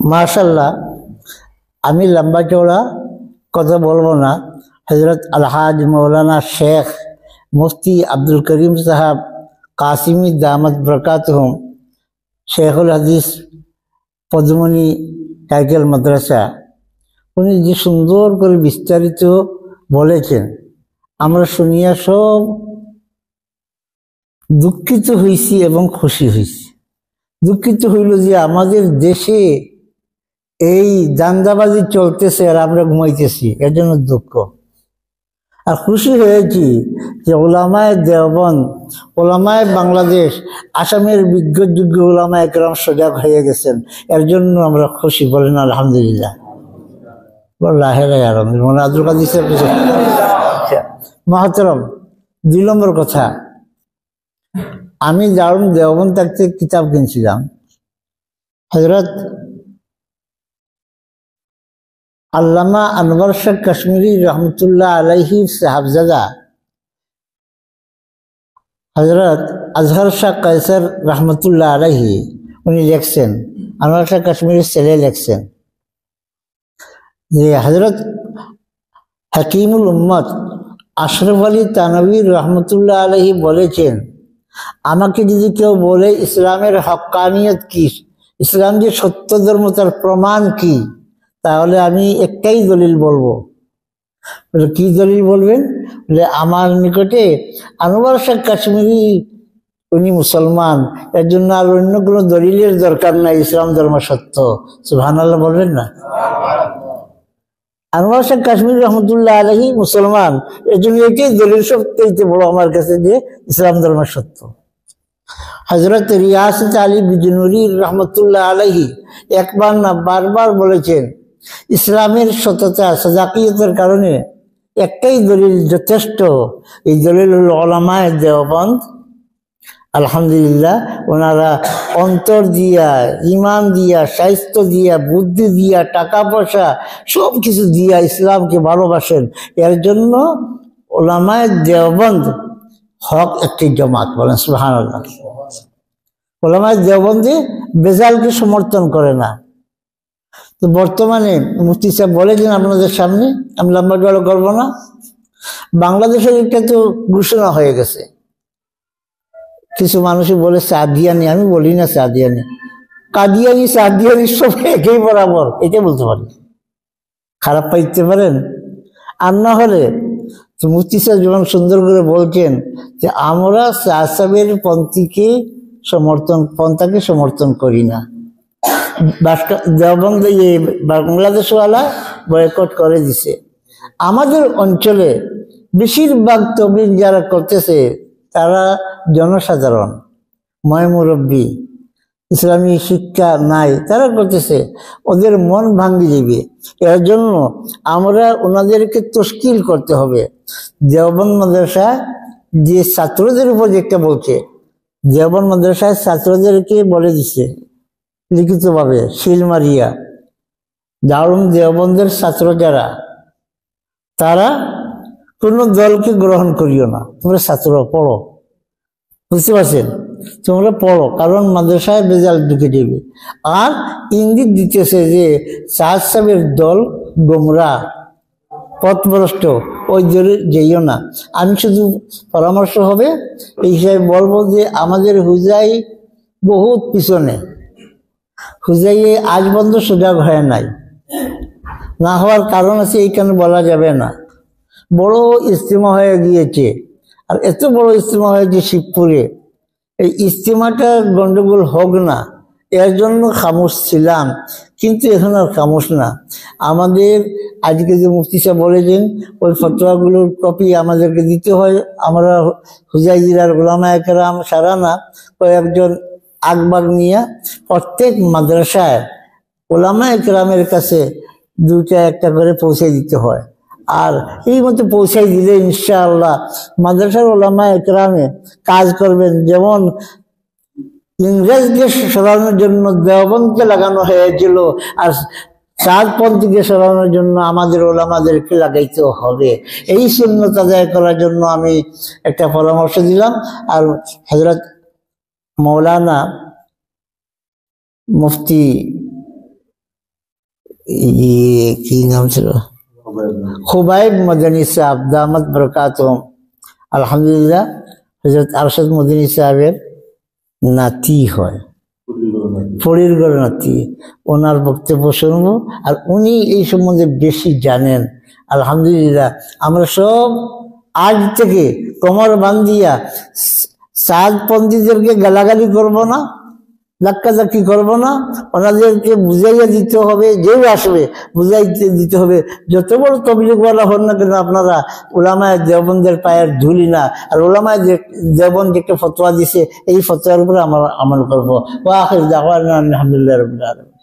माशाल्लाह আমি লম্বা চওড়া কথা বলবো না। হযরত আলহাজ মৌলানা শেখ মুফতি আব্দুল করিম সাহেব কাসিমি দামাত বরকাতুহুম শেখুল হাদিস পদ্মমণি টাইটেল মাদ্রাসা, উনি যে সুন্দর করে বিস্তারিত বলেছেন, আমরা শুনিয়া সব দুঃখিত হইছি এবং খুশি হইছি। দুঃখিত হইল যে আমাদের দেশে এই দান্দাবাজি চলতেছে আর আমরা ঘুমাইতেছি, এর জন্য দুঃখ। আর খুশি হয়েছি যে ওলামায়ে দেওবন্দ, ওলামায়ে বাংলাদেশ, আসামের বিজ্ঞযোগ্য ওলামায়ে কেরাম সজাগ হয়ে গেছেন, এর জন্য আমরা খুশি। বলেন আলহামদুলিল্লাহ। আব্দুল কাদির মহতরম, 2 নম্বর কথা, আমি দারুন দেওবন্দ থাকতে কিতাব কিনছিলাম। হযরত আল্লামা আনওয়ার শাহ কাশ্মীরি রহমতুল্লাহ আলাইহি সাহাবজাদা হযরত আজহার শাহ কায়সার রহমতুল্লাহ আলাইহি উনি লেখছেন, আনোয়ার শাহ কাশ্মীরের ছেলে লেখছেন যে হযরত হাকিমুল উম্মত আশরাফ আলী থানভী রহমতুল্লাহ আলাইহি বলেছেন, আমাকে যদি কেউ বলে ইসলামের হক্কানিয়ত কি, ইসলাম যে সত্য ধর্ম তার প্রমাণ কি, তাহলে আমি একটাই দলিল বলবো। কি দলিল বলবেন? আমার নিকটে আনোয়ার শাহ কাশ্মীরি উনি মুসলমান, এর জন্য আর অন্য কোনো দলিলের দরকার নাই, ইসলাম ধর্ম সত্য। সুবহানাল্লাহ বলবেন না? আনোয়ার শাহ কাশ্মীরি রহমতুল্লাহ আলাইহি মুসলমান, এর জন্য এটাই দলিল সবচেয়ে বড় আমার কাছে যে ইসলাম ধর্ম সত্য। হযরত রিয়াসত আলী বিজনুরি রহমতুল্লাহ আলাইহি একবার না বারবার বলেছেন, ইসলামের সততা সাদাকিয়তের কারণে একটাই দলিল যথেষ্ট, এই দলিল হল উলামায়ে দেওবন্দ। আলহামদুলিল্লাহ, ওনারা অন্তর দিয়া, ইমান দিয়া, স্বাস্থ্য দিয়া, বুদ্ধি দিয়া, টাকা পয়সা সব কিছু দিয়া ইসলামকে ভালোবাসেন, এর জন্য উলামায়ে দেওবন্দ হক একটি জমাত। বলেন সুবহানাল্লাহ। উলামায়ে দেওবন্দি বেজালকে সমর্থন করে না। তো বর্তমানে মুফতি সাহেব বলেছেন আপনাদের সামনে, আমি লম্বা জড়ো করবো না, বাংলাদেশের একটা তো ঘোষণা হয়ে গেছে। কিছু মানুষই বলে সাদিয়ানি, আমি বলি না সাদিয়ানি, কাদিয়ানি সাদিয়ানি সব একই বরাবর, এটা বলতে পারি। খারাপ পাইতে পারেন আর না হলে তো মুফতি সাহেব যেমন সুন্দর করে বলছেন যে আমরা সাহেবের পন্থাকে সমর্থন করি না। দেওবন্দ বাংলাদেশওয়ালা বয়কট করে দিছে। আমাদের অঞ্চলে বেশিরভাগ তবলিগ যারা করতেছে তারা জনসাধারণ, ময়মুরব্বী, ইসলামী শিক্ষা নাই, তারা করতেছে, ওদের মন ভাঙ্গি যাবে। এর জন্য আমরা ওনাদেরকে তশকিল করতে হবে। দেওবন্দ মাদ্রাসা যে ছাত্রদের উপর যেটা বলছে, দেওবন্দ মাদ্রাসায় ছাত্রদেরকে বলে দিছে লিখিতভাবে শিল মারিয়া, দারুন দেওবন্দের ছাত্র যারা, তারা কোনো দলকে গ্রহণ করিও না, তোমরা ছাত্র পড়ো। বুঝতে পারছেন? তোমরা পড়ো, কারণ মাদ্রাসায় বেজাল ঢুকে দেবে। আর ইঙ্গিত দিতেছে যে সাহেবের দল গোমরা, পথভ্রষ্ট, ওই দলে যেইও না। আমি শুধু পরামর্শ হবে এই হিসাবে বলবো যে আমাদের হুজাই বহুত পিছনে, হুজাইয়ে আজ পর্যন্ত সজাগ হয় নাই। না হওয়ার কারণ আছে, এইখানে বলা যাবে না। বড় ইজতিমা হয়ে গিয়েছে, আর এত বড় ইজতিমা হয়েছে শিবপুরে, এই ইজতিমাটা গন্ডগোল হোক না, এর জন্য খামোশ ছিলাম, কিন্তু এখন আর খামোশ না। আমাদের আজকে যে মুফতি সাহেব বলেছেন ওই ফতোয়াগুলোর কপি আমাদেরকে দিতে হয়। আমরা হুজাই জেলার উলামায়ে কেরাম সারা না, কয়েকজন আগবাগ নিয়ে প্রত্যেক মাদ্রাসায় উলামায়ে কেরামের কাছে 2টা-1টা করে পৌঁছে দিতে হয়। আর এই মতো পৌঁছাই দিলে ইনশাআল্লাহ মাদ্রাসার উলামায়ে কেরামে কাজ করবেন। যেমন ইংরেজকে সরানোর জন্য দেওবন্দকে লাগানো হয়েছিল, আর চাঁদপন্থীকে সরানোর জন্য আমাদের ওলামাদেরকে লাগাইতে হবে। এই সুন্নত আদায় করার জন্য আমি একটা পরামর্শ দিলাম। আর হযরত মৌলানা মুফতি কি নাম ছিল, খুবাইব মদনী সাহেব দামাত বরকাতুহুম, আলহামদুলিল্লাহ হযরত আরশাদ মদনী সাহেবের নাতি হয়, ফরির গড় নাতি। ওনার বক্তব্য শুনবো, আর উনি এই সম্বন্ধে বেশি জানেন। আলহামদুলিল্লাহ আমরা সব আজ থেকে কোমর বান্ধিয়া সাদ পন্থীদেরকে গালাগালি করব না, ধাক্কাধাক্কি করব না, ওনাদেরকে বুঝাইয়া দিতে হবে, যেও আসবে বুঝাইতে দিতে হবে। যত বড় তবলিগওয়ালা হন না কেন আপনারা উলামায়ে দেওবন্দের পায়ের ধুলি না। আর উলামায়ে দেওবন্দ যেটা ফতোয়া দিছে এই ফতোয়ার উপরে আমরা আমল করবো। ওয়া আখির দাওয়ানা আলহামদুলিল্লাহি রাব্বিল আলামিন।